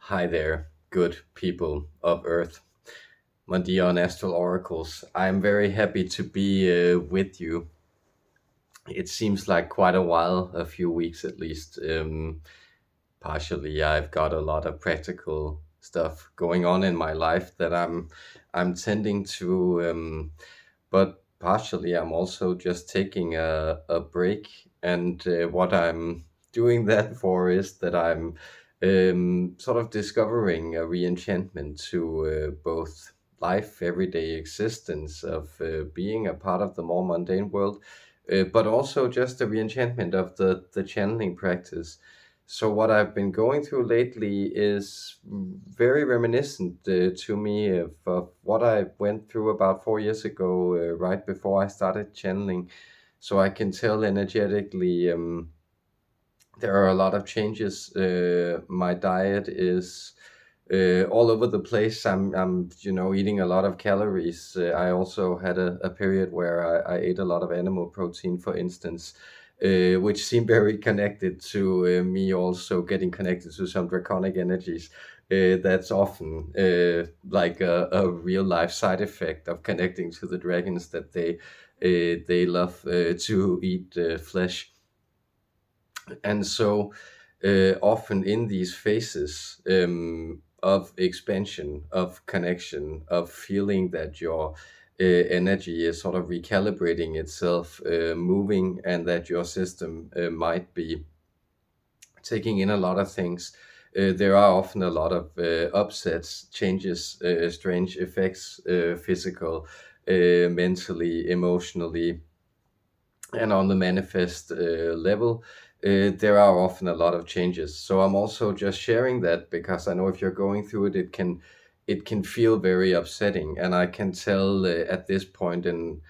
Hi there, good people of Earth, my dear on Astral Oracles. I'm very happy to be with you. It seems like quite a while, a few weeks at least. Partially, I've got a lot of practical stuff going on in my life that I'm tending to, but partially I'm also just taking a break. And what I'm doing that for is that I'm sort of discovering a reenchantment to both life, everyday existence of being a part of the more mundane world, but also just a reenchantment of the channeling practice. So what I've been going through lately is very reminiscent to me of what I went through about 4 years ago, right before I started channeling. So I can tell energetically there are a lot of changes. My diet is all over the place. I'm eating a lot of calories. I also had a period where I ate a lot of animal protein, for instance, which seemed very connected to me also getting connected to some draconic energies. That's often like a real life side effect of connecting to the dragons that they love to eat flesh. And so often in these phases of expansion, of connection, of feeling that your energy is sort of recalibrating itself, moving, and that your system might be taking in a lot of things. There are often a lot of upsets, changes, strange effects, physical, mentally, emotionally, and on the manifest level, there are often a lot of changes. So I'm also just sharing that because I know if you're going through it, it can feel very upsetting, and I can tell at this point in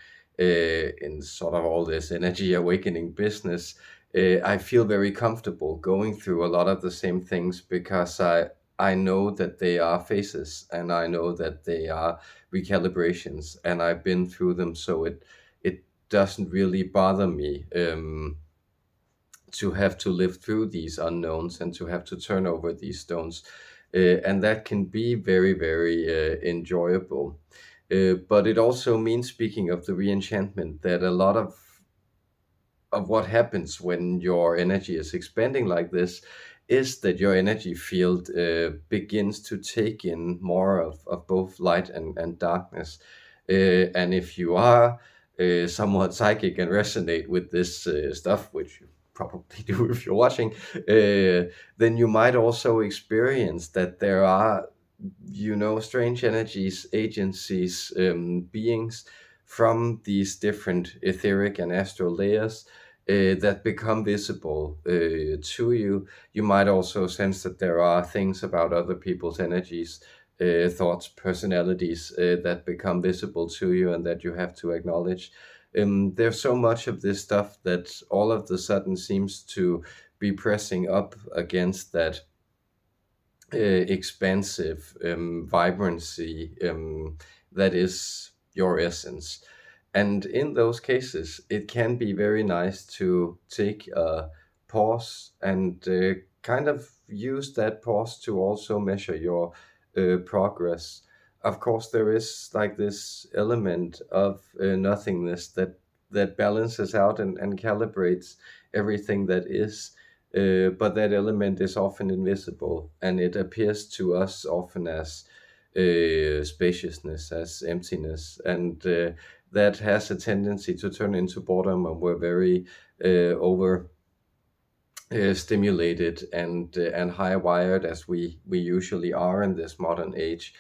sort of all this energy awakening business, I feel very comfortable going through a lot of the same things because I know that they are phases, and I know that they are recalibrations, and I've been through them, so it doesn't really bother me to have to live through these unknowns and to have to turn over these stones. And that can be very, very enjoyable. But it also means, speaking of the reenchantment, that a lot of what happens when your energy is expanding like this is that your energy field begins to take in more of both light and darkness. And if you are somewhat psychic and resonate with this stuff, which you probably do if you're watching, then you might also experience that there are, strange energies, agencies, beings from these different etheric and astral layers that become visible to you. You might also sense that there are things about other people's energies, thoughts, personalities that become visible to you and that you have to acknowledge. There's so much of this stuff that all of the sudden seems to be pressing up against that expansive vibrancy that is your essence. And in those cases, it can be very nice to take a pause and kind of use that pause to also measure your progress. Of course, there is like this element of nothingness that balances out and calibrates everything that is. But that element is often invisible, and it appears to us often as spaciousness, as emptiness, and that has a tendency to turn into boredom when we're very over stimulated and high wired as we usually are in this modern age.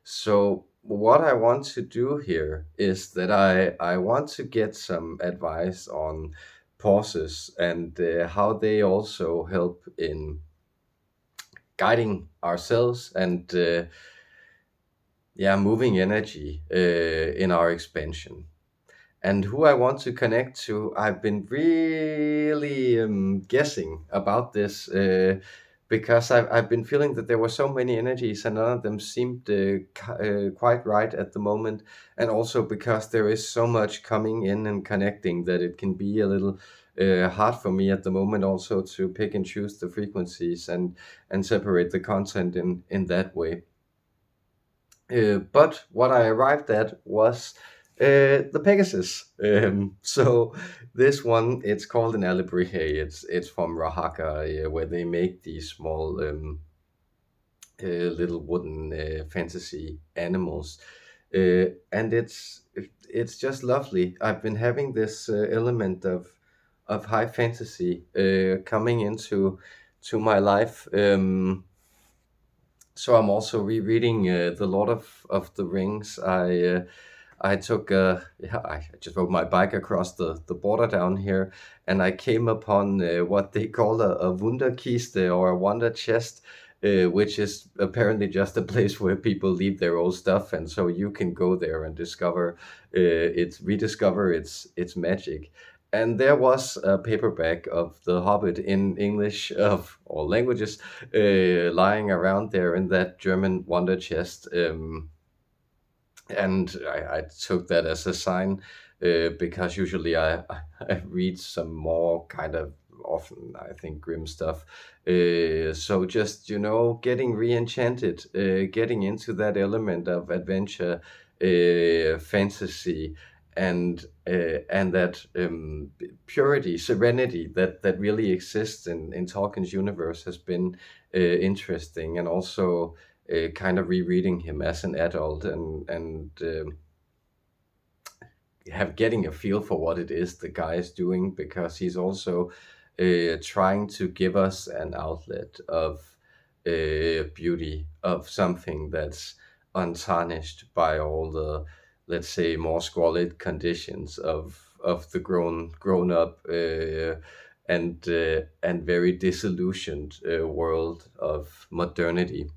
So what I want to do here is that I want to get some advice on pauses and how they also help in guiding ourselves and moving energy in our expansion. And who I want to connect to, I've been really guessing about this because I've been feeling that there were so many energies and none of them seemed quite right at the moment. And also because there is so much coming in and connecting that it can be a little hard for me at the moment also to pick and choose the frequencies and separate the content in that way. But what I arrived at was the Pegasus. So this one, it's called an alebrije. It's from Oaxaca, where they make these small little wooden fantasy animals, and it's just lovely. I've been having this element of high fantasy coming into to my life. So I'm also rereading the Lord of the Rings. I took yeah, I just rode my bike across the border down here, and I came upon what they call a Wunderkiste or a wonder chest, which is apparently just a place where people leave their old stuff, and so you can go there and discover rediscover its magic. And there was a paperback of The Hobbit in English of all languages, lying around there in that German wonder chest. And I took that as a sign, because usually I read some more kind of often I think grim stuff. So just getting re-enchanted, getting into that element of adventure, fantasy, and that purity, serenity that really exists in Tolkien's universe has been interesting, and also kind of rereading him as an adult and have getting a feel for what it is the guy is doing, because he's also trying to give us an outlet of beauty, of something that's untarnished by all the, let's say, more squalid conditions of the grown up and very disillusioned world of modernity.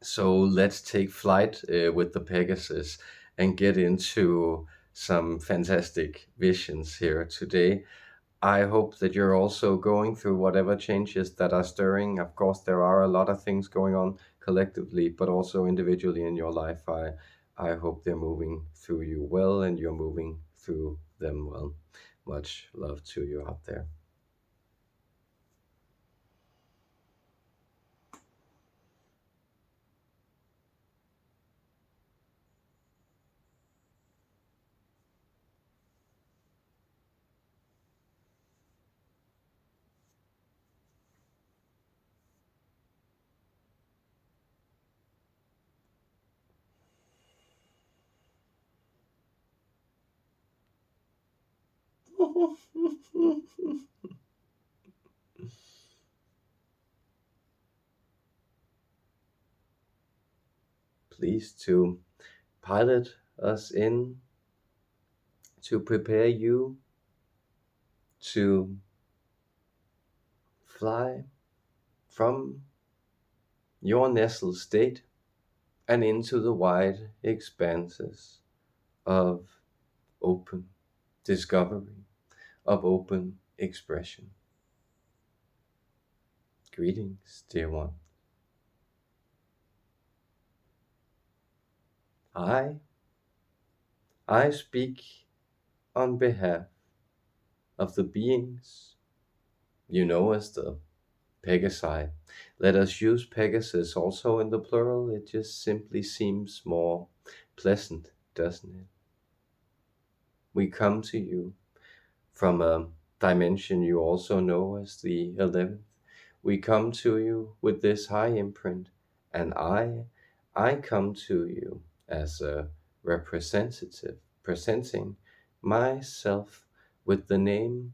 So let's take flight with the Pegasus and get into some fantastic visions here today. I hope that you're also going through whatever changes that are stirring. Of course, there are a lot of things going on collectively, but also individually in your life. I hope they're moving through you well and you're moving through them well. Much love to you out there. Please to pilot us in, to prepare you to fly from your nestled state and into the wide expanses of open discovery, of open expression. Greetings, dear one. I, I speak on behalf of the beings you know as the Pegasi. Let us use Pegasus also in the plural. It just simply seems more pleasant, doesn't it? We come to you from a dimension you also know as the 11th. We come to you with this high imprint, and I come to you as a representative, presenting myself with the name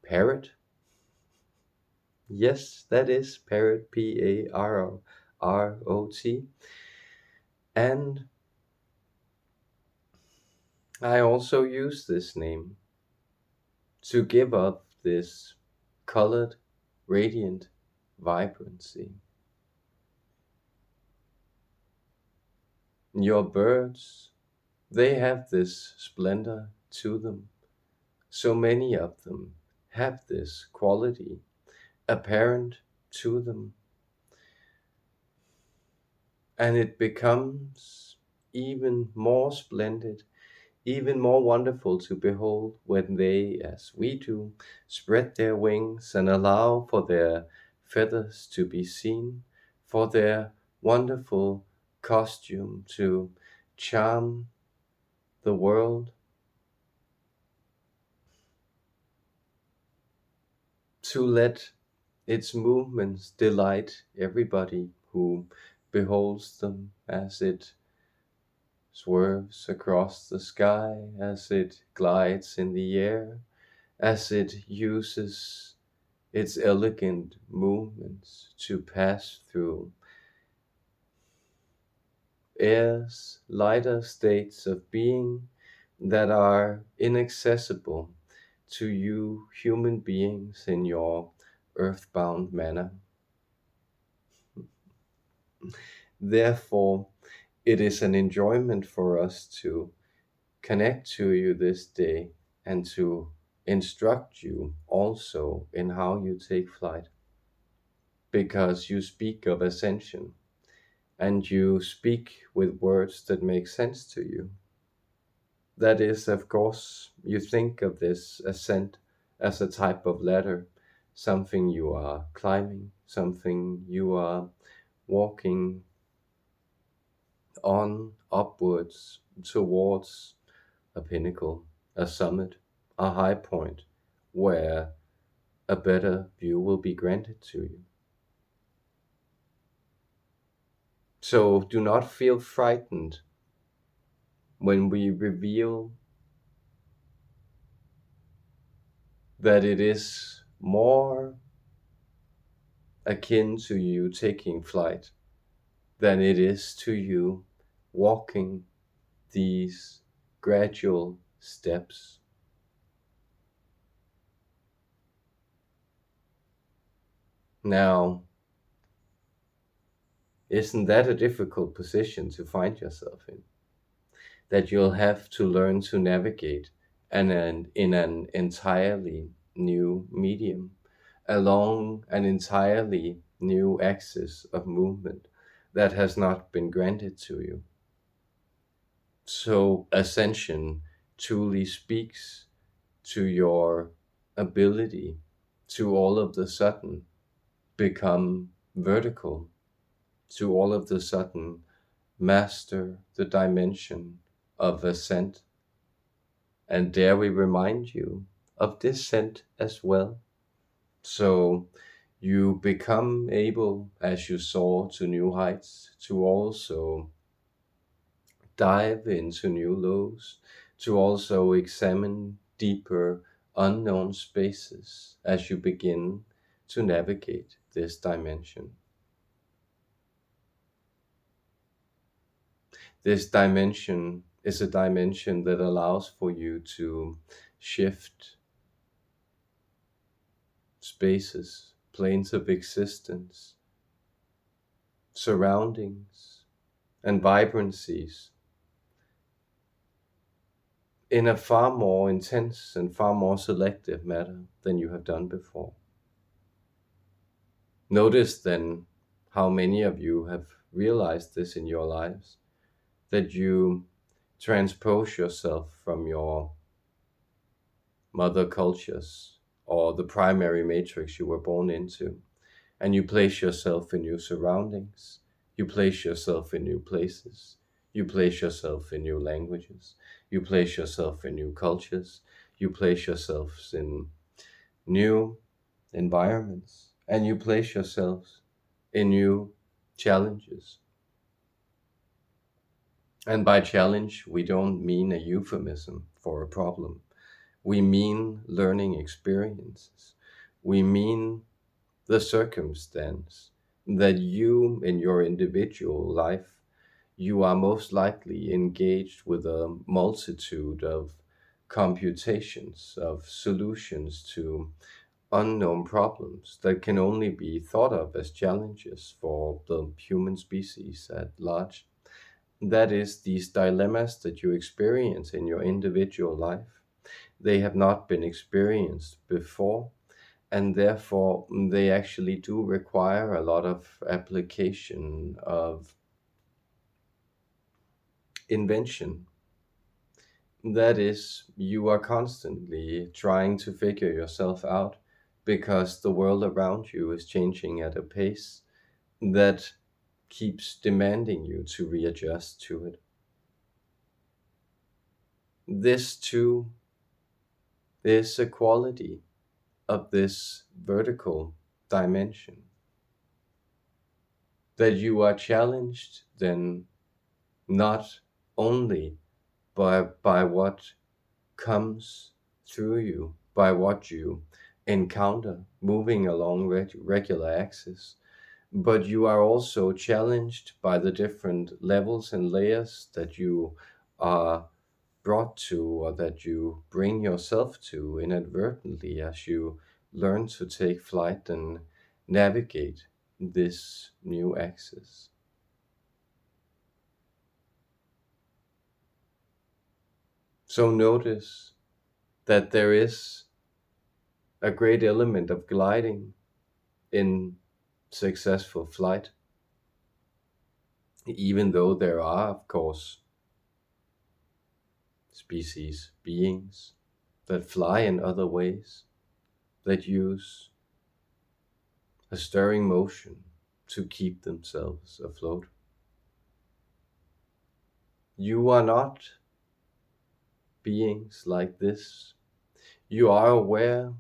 Parrot. Yes, that is Parrot, Parrot. And I also use this name to give up this colored, radiant vibrancy. Your birds, they have this splendor to them. So many of them have this quality apparent to them, and it becomes even more splendid, even more wonderful to behold when they, as we do, spread their wings and allow for their feathers to be seen, for their wonderful costume to charm the world, to let its movements delight everybody who beholds them as it swerves across the sky, as it glides in the air, as it uses its elegant movements to pass through air's lighter states of being that are inaccessible to you human beings in your earthbound manner. Therefore, it is an enjoyment for us to connect to you this day and to instruct you also in how you take flight, because you speak of ascension and you speak with words that make sense to you. That is, of course, you think of this ascent as a type of ladder, something you are climbing, something you are walking on upwards towards a pinnacle, a summit, a high point, where a better view will be granted to you. So do not feel frightened when we reveal that it is more akin to you taking flight than it is to you walking these gradual steps. Now, isn't that a difficult position to find yourself in? That you'll have to learn to navigate in an entirely new medium, along an entirely new axis of movement that has not been granted to you. So ascension truly speaks to your ability to all of the sudden become vertical, to all of the sudden master the dimension of ascent. And dare we remind you of descent as well. So you become able, as you soar to new heights, to also dive into new lows, to also examine deeper unknown spaces as you begin to navigate this dimension. This dimension is a dimension that allows for you to shift spaces, planes of existence, surroundings, and vibrancies in a far more intense and far more selective manner than you have done before. Notice then how many of you have realized this in your lives, that you transpose yourself from your mother cultures or the primary matrix you were born into, and you place yourself in new surroundings, you place yourself in new places, you place yourself in new languages, you place yourself in new cultures, you place yourselves in new environments, and you place yourselves in new challenges. And by challenge, we don't mean a euphemism for a problem. We mean learning experiences. We mean the circumstance that you, in your individual life, you are most likely engaged with a multitude of computations, of solutions to unknown problems that can only be thought of as challenges for the human species at large. That is, these dilemmas that you experience in your individual life, they have not been experienced before, and therefore they actually do require a lot of application of invention. That is, you are constantly trying to figure yourself out because the world around you is changing at a pace that keeps demanding you to readjust to it. This too is a quality of this vertical dimension, that you are challenged then not only by what comes through you, by what you encounter moving along regular axis, but you are also challenged by the different levels and layers that you are brought to, or that you bring yourself to inadvertently as you learn to take flight and navigate this new axis. So notice that there is a great element of gliding in successful flight, even though there are, of course, species, beings that fly in other ways, that use a stirring motion to keep themselves afloat. You are not beings like this. You are aware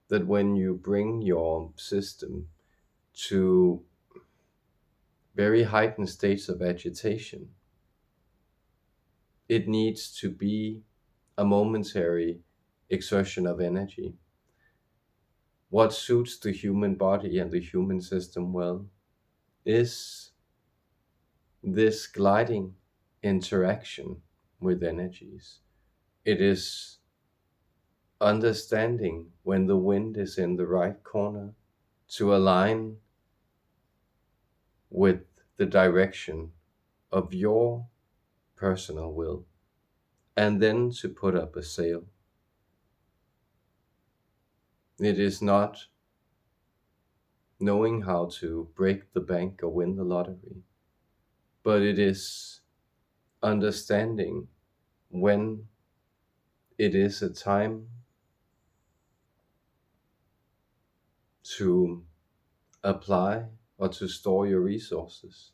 that when you bring your system to very heightened states of agitation, it needs to be a momentary exertion of energy. What suits the human body and the human system well is this gliding interaction with energies. It is understanding when the wind is in the right corner to align with the direction of your personal will, and then to put up a sail. It is not knowing how to break the bank or win the lottery, but it is understanding when it is a time to apply or to store your resources.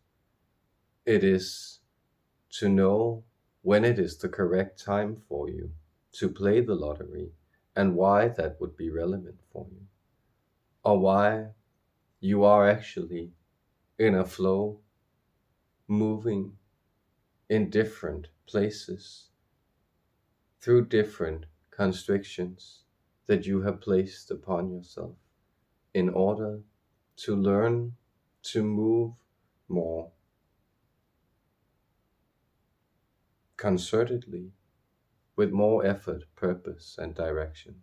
It is to know when it is the correct time for you to play the lottery and why that would be relevant for you, or why you are actually in a flow, moving in different places through different constrictions that you have placed upon yourself in order to learn to move more concertedly, with more effort, purpose, and direction.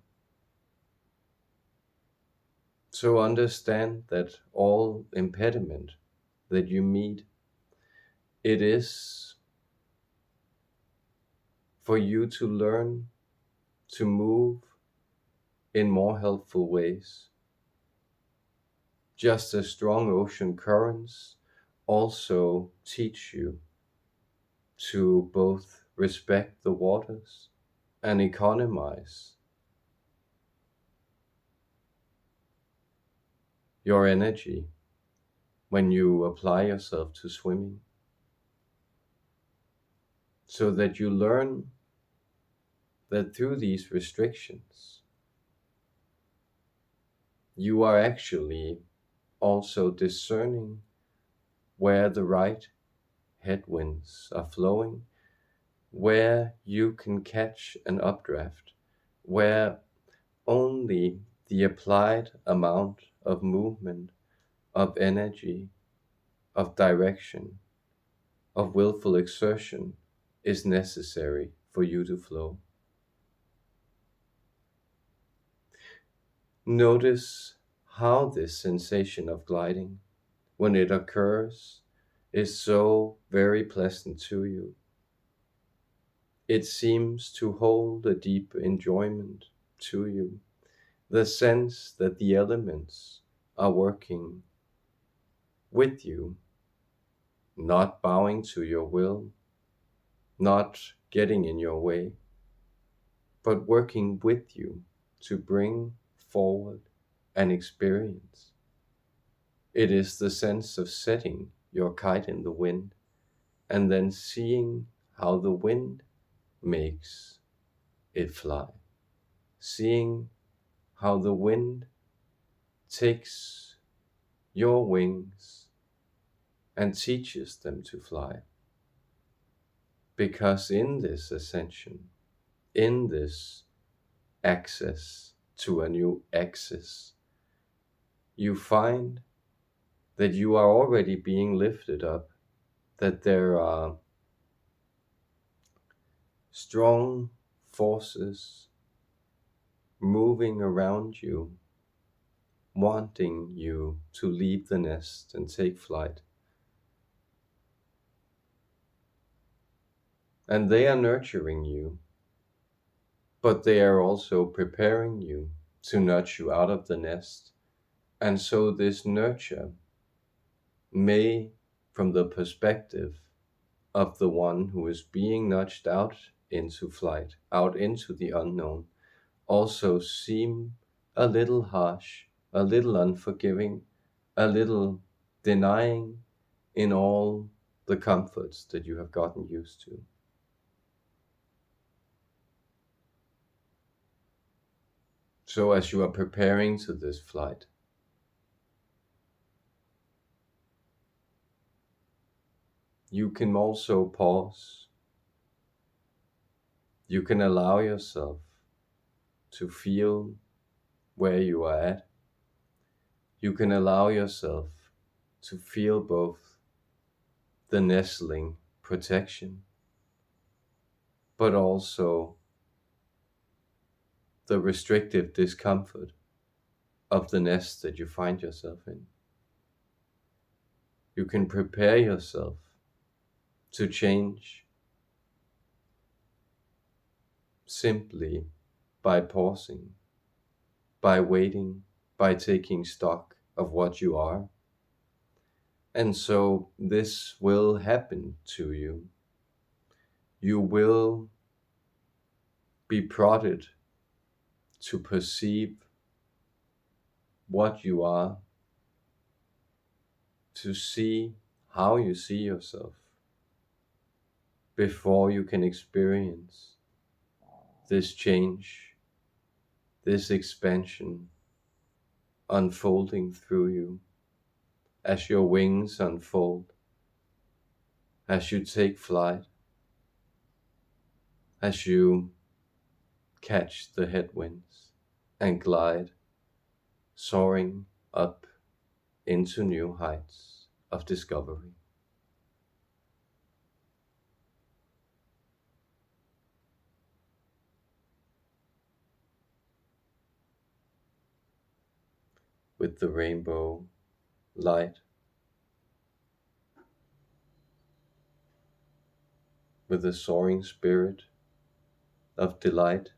So understand that all impediment that you meet, it is for you to learn to move in more helpful ways. Just as strong ocean currents also teach you to both respect the waters and economize your energy when you apply yourself to swimming, so that you learn that through these restrictions, you are actually also discerning where the right headwinds are flowing, where you can catch an updraft, where only the applied amount of movement, of energy, of direction, of willful exertion is necessary for you to flow. Notice how this sensation of gliding, when it occurs, is so very pleasant to you. It seems to hold a deep enjoyment to you, the sense that the elements are working with you, not bowing to your will, not getting in your way, but working with you to bring forward an experience. It is the sense of setting your kite in the wind and then seeing how the wind makes it fly. Seeing how the wind takes your wings and teaches them to fly. Because in this ascension, in this access to a new axis, you find that you are already being lifted up, that there are strong forces moving around you, wanting you to leave the nest and take flight. And they are nurturing you, but they are also preparing you to nudge you out of the nest. And so this nurture may, from the perspective of the one who is being nudged out into flight, out into the unknown, also seem a little harsh, a little unforgiving, a little denying in all the comforts that you have gotten used to. So as you are preparing to this flight, you can also pause. You can allow yourself to feel where you are at. You can allow yourself to feel both the nestling protection, but also the restrictive discomfort of the nest that you find yourself in. You can prepare yourself to change simply by pausing, by waiting, by taking stock of what you are. And so this will happen to you. You will be prodded to perceive what you are, to see how you see yourself before you can experience this change, this expansion unfolding through you as your wings unfold, as you take flight, as you catch the headwinds and glide, soaring up into new heights of discovery. With the rainbow light, with the soaring spirit of delight,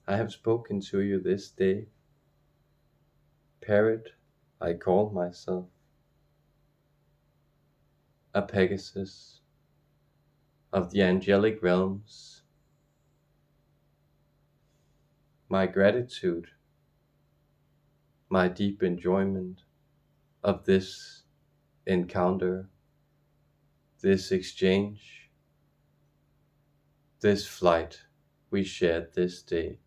I have spoken to you this day. Parrot, I call myself, a Pegasus of the angelic realms. My gratitude, my deep enjoyment of this encounter, this exchange, this flight we shared this day.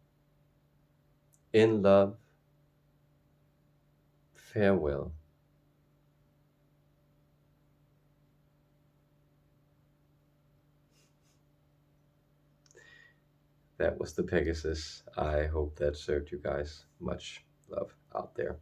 In love, farewell. That was the Pegasus. I hope that served you guys. Much love out there.